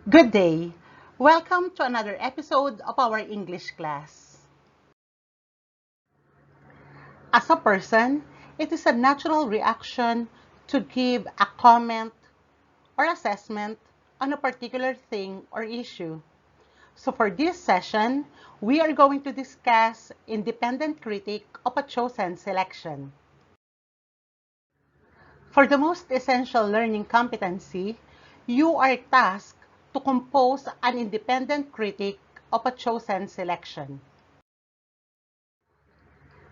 Good day. Welcome to another episode of our English class. As a person, it is a natural reaction to give a comment or assessment on a particular thing or issue. So for this session, we are going to discuss independent critic of a chosen selection. For the most essential learning competency, you are tasked to compose an independent critic of a chosen selection.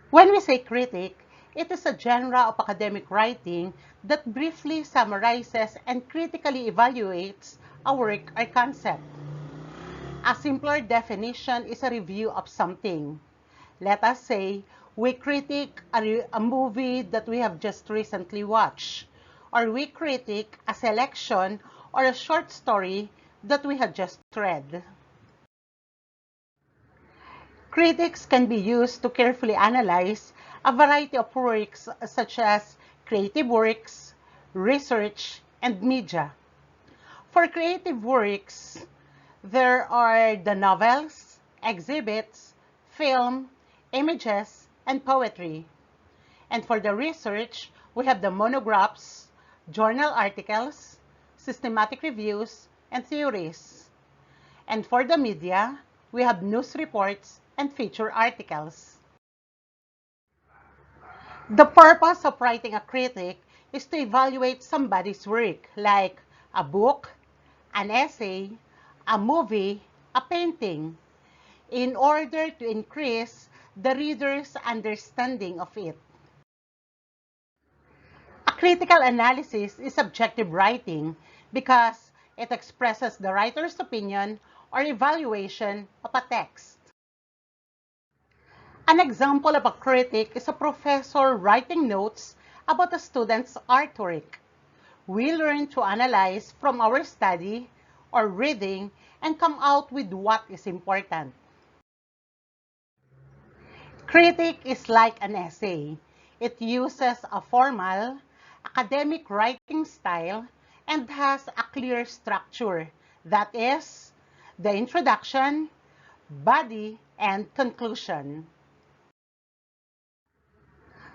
When we say critic, it is a genre of academic writing that briefly summarizes and critically evaluates a work or concept. A simpler definition is a review of something. Let us say we critique a movie that we have just recently watched, or we critique a selection or a short story that we have just read. Critics can be used to carefully analyze a variety of works such as creative works, research, and media. For creative works, there are the novels, exhibits, film, images, and poetry. And for the research, we have the monographs, journal articles, systematic reviews, and theories. And for the media, we have news reports and feature articles. The purpose of writing a critic is to evaluate somebody's work, like a book, an essay, a movie, a painting, in order to increase the reader's understanding of it. A critical analysis is subjective writing because it expresses the writer's opinion or evaluation of a text. An example of a critic is a professor writing notes about a student's artwork. We learn to analyze from our study or reading and come out with what is important. Critic is like an essay. It uses a formal, academic writing style and has a clear structure. That is, the introduction, body, and conclusion.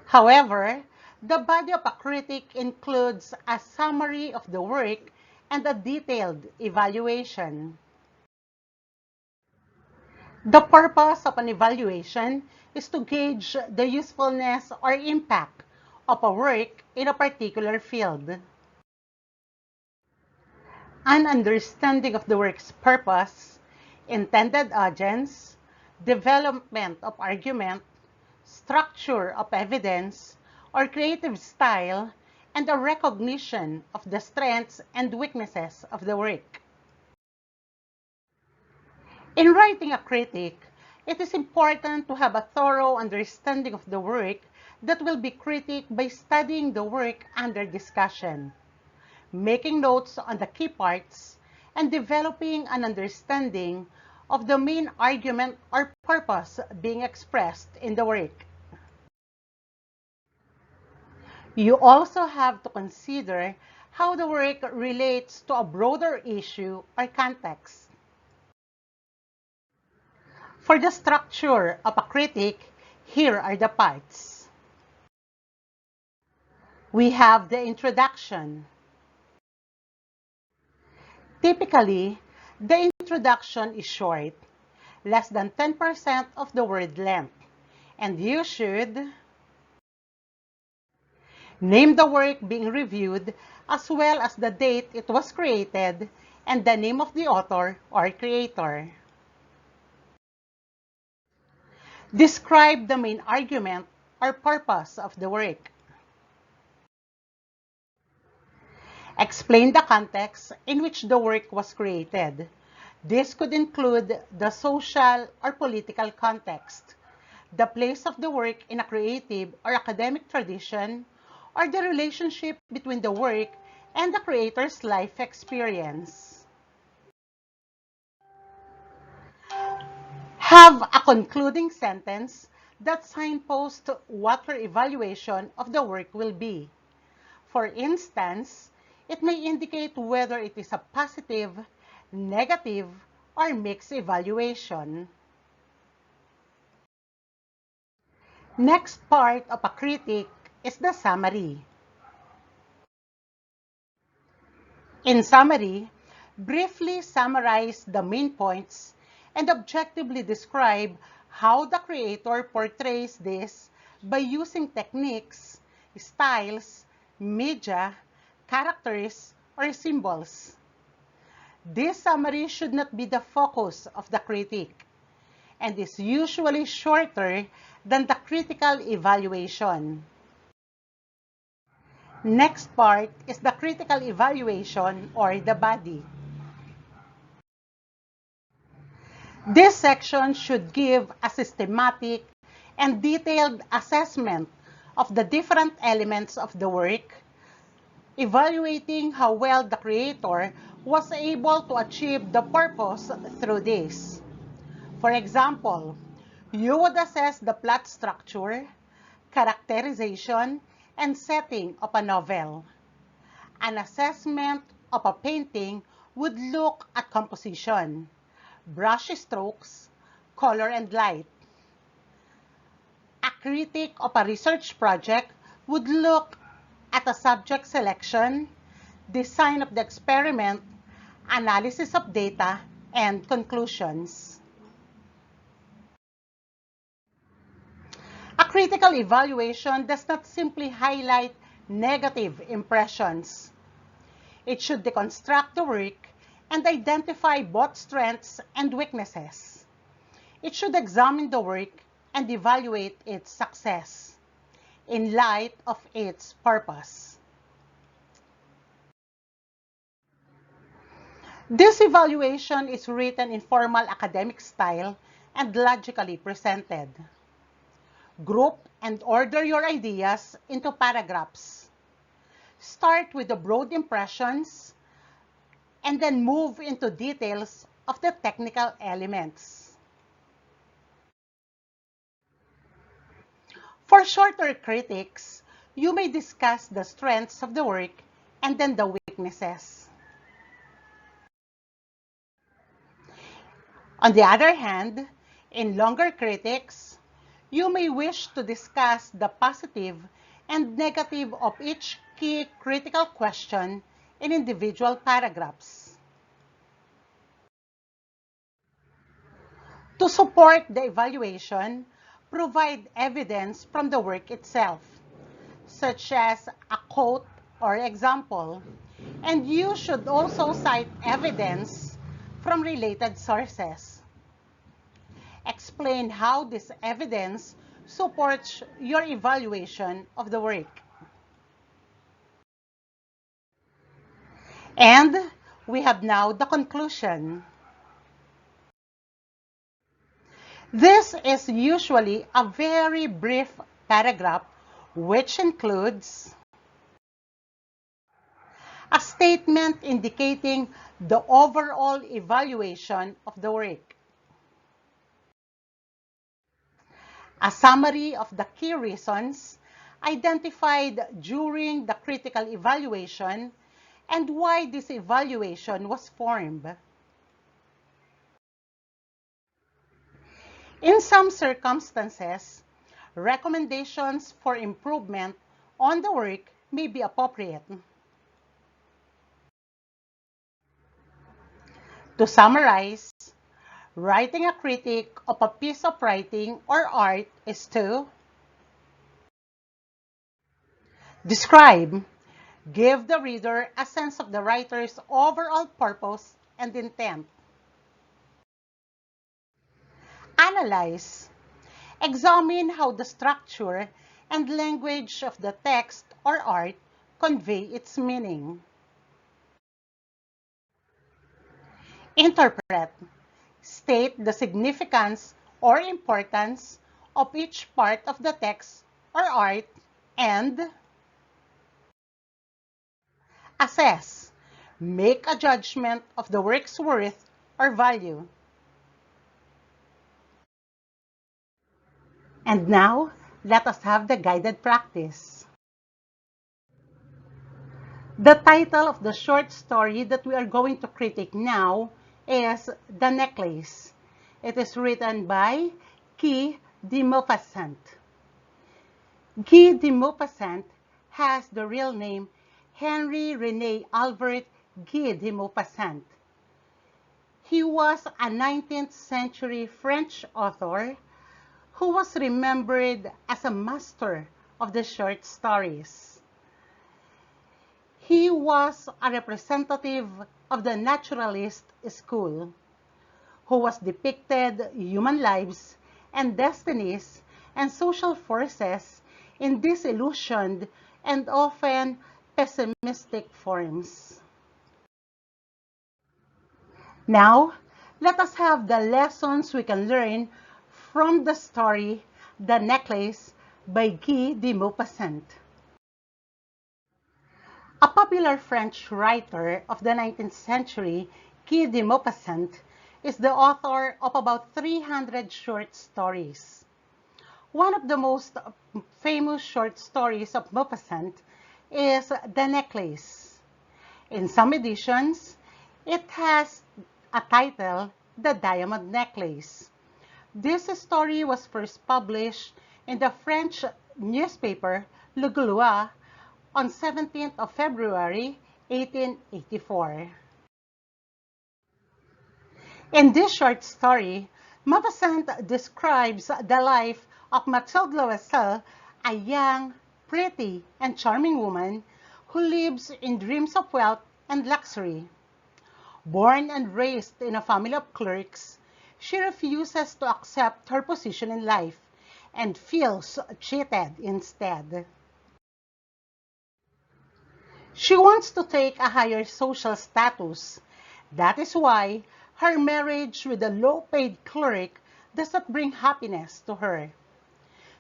However, the body of a critic includes a summary of the work and a detailed evaluation. The purpose of an evaluation is to gauge the usefulness or impact of a work in a particular field. An understanding of the work's purpose, intended audience, development of argument, structure of evidence, or creative style, and a recognition of the strengths and weaknesses of the work. In writing a critic, it is important to have a thorough understanding of the work that will be critiqued by studying the work under discussion, making notes on the key parts, and developing an understanding of the main argument or purpose being expressed in the work. You also have to consider how the work relates to a broader issue or context. For the structure of a critic, here are the parts. We have the introduction. Typically, the introduction is short, less than 10% of the word length, and you should name the work being reviewed as well as the date it was created and the name of the author or creator. Describe the main argument or purpose of the work. Explain the context in which the work was created. This could include the social or political context, the place of the work in a creative or academic tradition, or the relationship between the work and the creator's life experience. Have a concluding sentence that signposts what your evaluation of the work will be. For instance, it may indicate whether it is a positive, negative, or mixed evaluation. Next part of a critic is the summary. In summary, briefly summarize the main points and objectively describe how the creator portrays this by using techniques, styles, media, characters, or symbols. This summary should not be the focus of the critique and is usually shorter than the critical evaluation. Next part is the critical evaluation or the body. This section should give a systematic and detailed assessment of the different elements of the work, evaluating how well the creator was able to achieve the purpose through this. For example, you would assess the plot structure, characterization, and setting of a novel. An assessment of a painting would look at composition, brush strokes, color and light. A critic of a research project would look at a subject selection, design of the experiment, analysis of data, and conclusions. A critical evaluation does not simply highlight negative impressions. It should deconstruct the work and identify both strengths and weaknesses. It should examine the work and evaluate its success in light of its purpose. This evaluation is written in formal academic style and logically presented. Group and order your ideas into paragraphs. Start with the broad impressions and then move into details of the technical elements. For shorter critiques, you may discuss the strengths of the work and then the weaknesses. On the other hand, in longer critiques, you may wish to discuss the positive and negative of each key critical question in individual paragraphs. To support the evaluation, provide evidence from the work itself, such as a quote or example, and you should also cite evidence from related sources. Explain how this evidence supports your evaluation of the work. And we have now the conclusion. This is usually a very brief paragraph which includes a statement indicating the overall evaluation of the work, a summary of the key reasons identified during the critical evaluation and why this evaluation was formed. In some circumstances, recommendations for improvement on the work may be appropriate. To summarize, writing a critique of a piece of writing or art is to describe, give the reader a sense of the writer's overall purpose and intent. Analyze, examine how the structure and language of the text or art convey its meaning. Interpret, state the significance or importance of each part of the text or art, and assess, make a judgment of the work's worth or value. And now, let us have the guided practice. The title of the short story that we are going to critique now is The Necklace. It is written by Guy de Maupassant. Guy de Maupassant has the real name Henry René Albert Guy de Maupassant. He was a 19th century French author who was remembered as a master of the short stories. He was a representative of the naturalist school, who was depicted human lives and destinies and social forces in disillusioned and often pessimistic forms. Now, let us have the lessons we can learn from the story The Necklace by Guy de Maupassant. A popular French writer of the 19th century, Guy de Maupassant, is the author of about 300 short stories. One of the most famous short stories of Maupassant is The Necklace. In some editions, it has a title, The Diamond Necklace. This story was first published in the French newspaper Le Gaulois on 17th of February 1884. In this short story, Maupassant describes the life of Mathilde Loisel, a young, pretty, and charming woman who lives in dreams of wealth and luxury. Born and raised in a family of clerks, she refuses to accept her position in life and feels cheated instead. She wants to take a higher social status. That is why her marriage with a low-paid clerk does not bring happiness to her.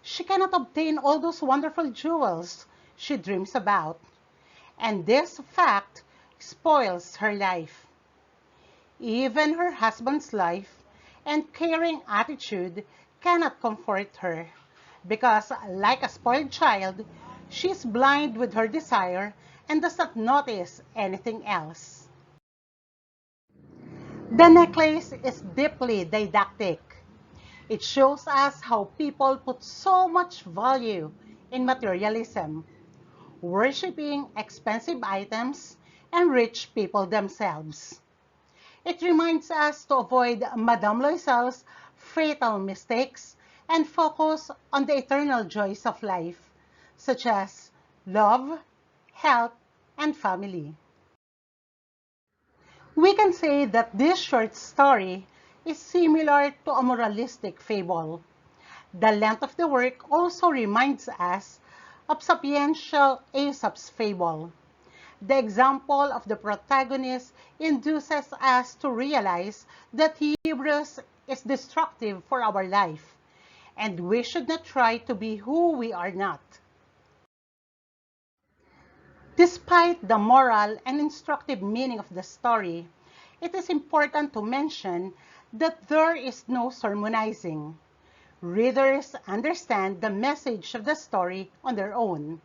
She cannot obtain all those wonderful jewels she dreams about, and this fact spoils her life. Even her husband's life and caring attitude cannot comfort her, because like a spoiled child, she is blind with her desire and does not notice anything else. The Necklace is deeply didactic. It shows us how people put so much value in materialism, worshipping expensive items and rich people themselves. It reminds us to avoid Madame Loisel's fatal mistakes and focus on the eternal joys of life, such as love, health, and family. We can say that this short story is similar to a moralistic fable. The length of the work also reminds us of sapiential Aesop's fable. The example of the protagonist induces us to realize that hubris is destructive for our life, and we should not try to be who we are not. Despite the moral and instructive meaning of the story, it is important to mention that there is no sermonizing. Readers understand the message of the story on their own.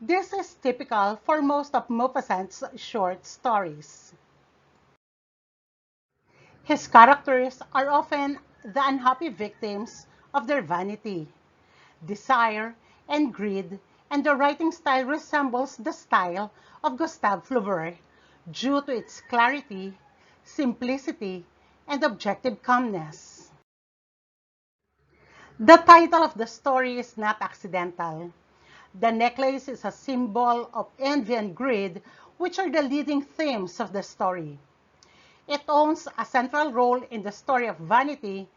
This is typical for most of Maupassant's short stories. His characters are often the unhappy victims of their vanity, desire, and greed, and the writing style resembles the style of Gustave Flaubert due to its clarity, simplicity, and objective calmness. The title of the story is not accidental. The necklace is a symbol of envy and greed, which are the leading themes of the story. It owns a central role in the story of vanity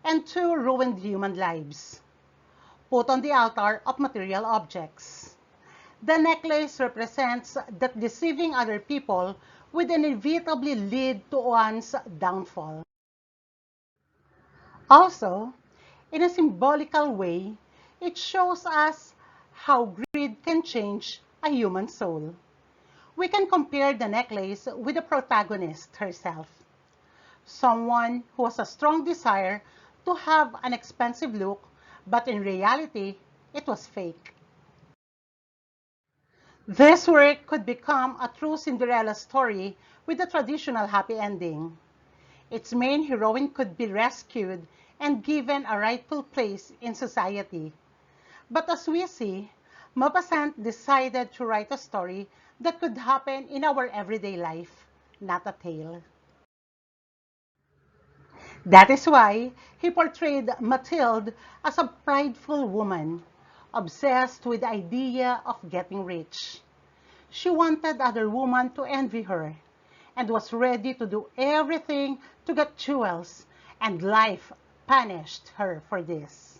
and two ruined human lives, put on the altar of material objects. The necklace represents that deceiving other people would inevitably lead to one's downfall. Also, in a symbolical way, it shows us how greed can change a human soul. We can compare the necklace with the protagonist herself, someone who has a strong desire to have an expensive look, but in reality, it was fake. This work could become a true Cinderella story with a traditional happy ending. its main heroine could be rescued and given a rightful place in society. But as we see, Maupassant decided to write a story that could happen in our everyday life, not a tale. That is why he portrayed Mathilde as a prideful woman, obsessed with the idea of getting rich. She wanted other women to envy her and was ready to do everything to get jewels, and life punished her for this.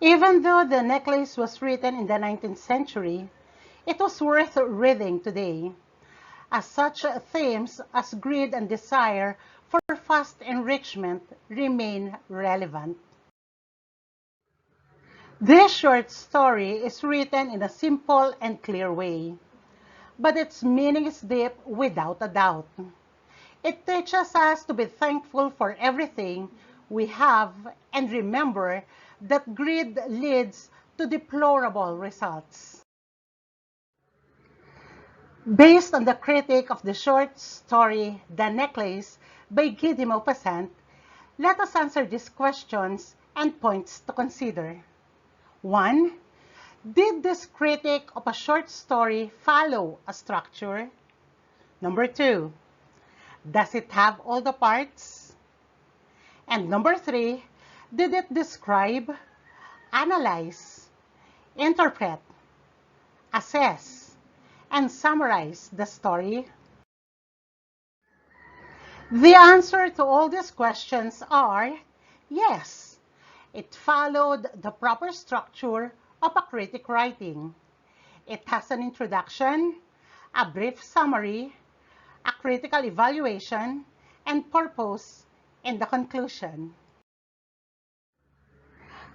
Even though the necklace was written in the 19th century, it was worth reading today, as such themes as greed and desire for fast enrichment remain relevant. This short story is written in a simple and clear way, but its meaning is deep without a doubt. It teaches us to be thankful for everything we have and remember that greed leads to deplorable results. Based on the critic of the short story The Necklace by Guy de Maupassant, let us answer these questions and points to consider. 1. Did this critic of a short story follow a structure? Number 2. Does it have all the parts? And number 3, did it describe, analyze, interpret, assess, and summarize the story? The answer to all these questions are yes. It followed the proper structure of a critic writing. It has an introduction, a brief summary, a critical evaluation, and purpose in the conclusion.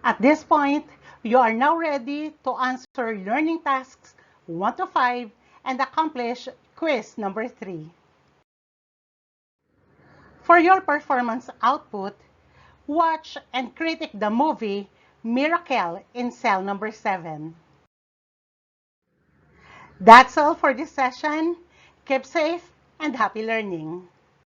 At this point, you are now ready to answer learning tasks 1 to 5 and accomplish quiz number 3. For your performance output, watch and critique the movie Miracle in cell number 7. That's all for this session. Keep safe and happy learning.